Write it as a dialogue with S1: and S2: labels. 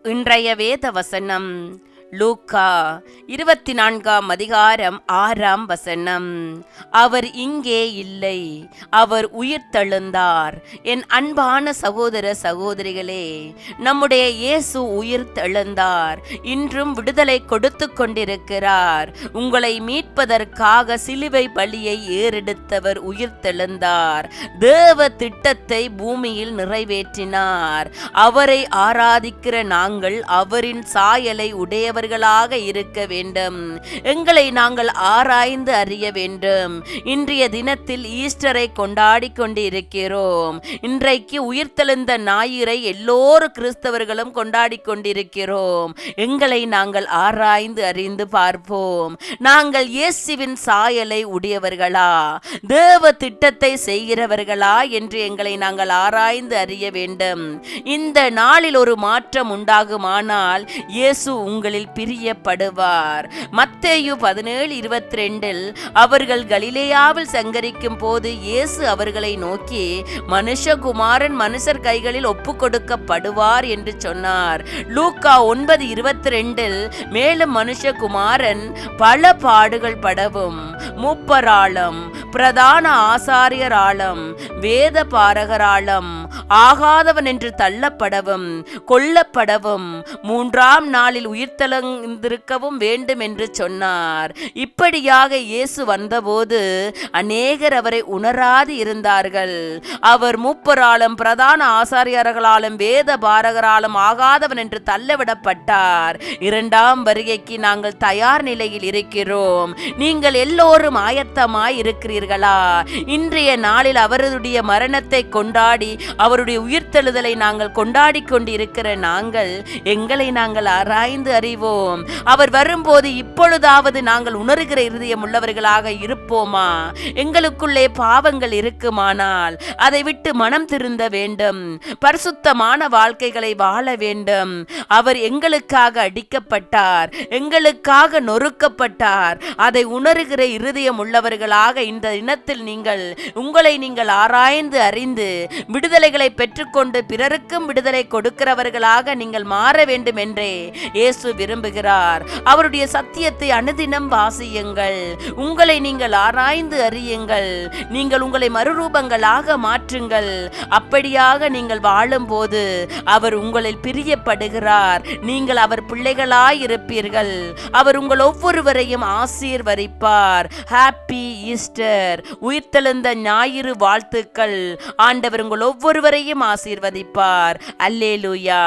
S1: இன்றைய வேத வசனம் லூக்கா 24 அவர் இங்கே இல்லை, அவர் உயிர்த்தெழுந்தார். என் அன்பான சகோதர சகோதரிகளே, நம்முடைய இயேசு உயிர்த்தெழுந்தார். இன்றும் விடுதலை கொடுத்து கொண்டிருக்கிறார். உங்களை மீட்பதற்காக சிலுவை பலியை ஏறெடுத்தவர் உயிர்த்தெழுந்தார். தேவ திட்டத்தை பூமியில் நிறைவேற்றினார். அவரை ஆராதிக்கிற நாங்கள் அவரின் சாயலை உடையவர்களாக இருக்க வேண்டும். எங்களை நாங்கள் ஆராய்ந்து அறிய வேண்டும். இன்றைய தினத்தில் ஈஸ்டரை கொண்டாடி கொண்டு இருக்கிறோம். இன்றைக்கு உயிர்த்தெழுந்த ஞாயிறை எல்லோரும் கிறிஸ்தவர்களும் கொண்டாடி கொண்டிருக்கிறோம். எங்களை நாங்கள் ஆராய்ந்து அறிந்து பார்ப்போம். நாங்கள் இயேசுவின் சாயலை உடையவர்களா, தேவ திட்டத்தை செய்கிறவர்களா என்று எங்களை நாங்கள் ஆராய்ந்து அறிய வேண்டும். இந்த நாளில் ஒரு மாற்றம் உண்டாகுமானால் இயேசு உங்களில் பிரியப்படுவார். மத்தேயு 17:22 அவர்கள் கலிலேயாவில் சங்கரிக்கும் போது இயேசு அவர்களை நோக்கி, மனுஷகுமாரன் மனுஷர் கைகளில் ஒப்பு கொடுக்கப்படுவார் என்று சொன்னார். லூக்கா 9:22 மேலும் மனுஷகுமாரன் பல பாடுகள் படவும், மூப்பராலும் பிரதான ஆசாரியராலும் வேத பாரகராலும் ஆகாதவன் என்று தள்ளப்படவும் கொல்லப்படவும் 3ஆம் நாளில் உயிர்த்தெழுந்திருக்கவும் வேண்டும் என்று சொன்னார். இப்படியாக இயேசு வந்தபோது அநேகர் அவரை உணராது இருந்தார்கள். அவர் மூப்பராலும் பிரதான ஆசாரியர்களாலும் வேத பாரகராலும் ஆகாதவன் என்று தள்ளவிடப்பட்டார். 2ஆம் வருகைக்கு நாங்கள் தயார் நிலையில் இருக்கிறோம். நீங்கள் எல்லோரும் ஆயத்தமாய் இருக்கிறீர்களா? இன்றைய நாளில் அவருடைய மரணத்தை கொண்டாடி அவருடைய உயிர்த்தெழுதலை நாங்கள் கொண்டாடி கொண்டு இருக்கிற நாங்கள் எங்களை நாங்கள் ஆராய்ந்து அறிவோம். அவர் வரும்போது இப்பொழுதாவது நாங்கள் உணர்கிற இருதயம் உள்ளவர்களாக இருப்போமா? எங்களுக்குள்ளே பாவங்கள் இருக்குமானால் அதை விட்டு மனம் திருந்த வேண்டும். பரிசுத்தமான வாழ்க்கைகளை வாழ வேண்டும். அவர் எங்களுக்காக அடிக்கப்பட்டார், எங்களுக்காக நொறுக்கப்பட்டார். அதை உணர்கிற இருதயம் உள்ளவர்களாக இந்த தினத்தில் உங்களை நீங்கள் ஆராய்ந்து அறிந்து விடுதலைகளை பெற்றுக்கொண்டு பிறருக்கும் விடுதலை கொடுக்கிறவர்களாக நீங்கள் மாற வேண்டும் என்றே இயேசு விரும்புகிறார். அவருடைய சத்தியத்தை அனுதினம் வாசியுங்கள். உங்களை நீங்கள் ஆராய்ந்து அறியுங்கள். நீங்கள் உங்களை மறுரூபங்களாக மாற்றுங்கள். அப்படியாக நீங்கள் வாழும்போது அவர் உங்களில் பிரியப்படுகிறார். நீங்கள் அவர் பிள்ளைகளாய் இருப்பீர்கள். அவர் உங்கள் ஒவ்வொருவரையும் ஆசீர்வதிப்பார். ஹாப்பி ஈஸ்டர், உயிர்த்தெழுந்த ஞாயிறு வாழ்த்துக்கள். ஆண்டவர் உங்கள் ஒவ்வொருவரையும் ஆசீர்வதிப்பார். அல்லேலூயா.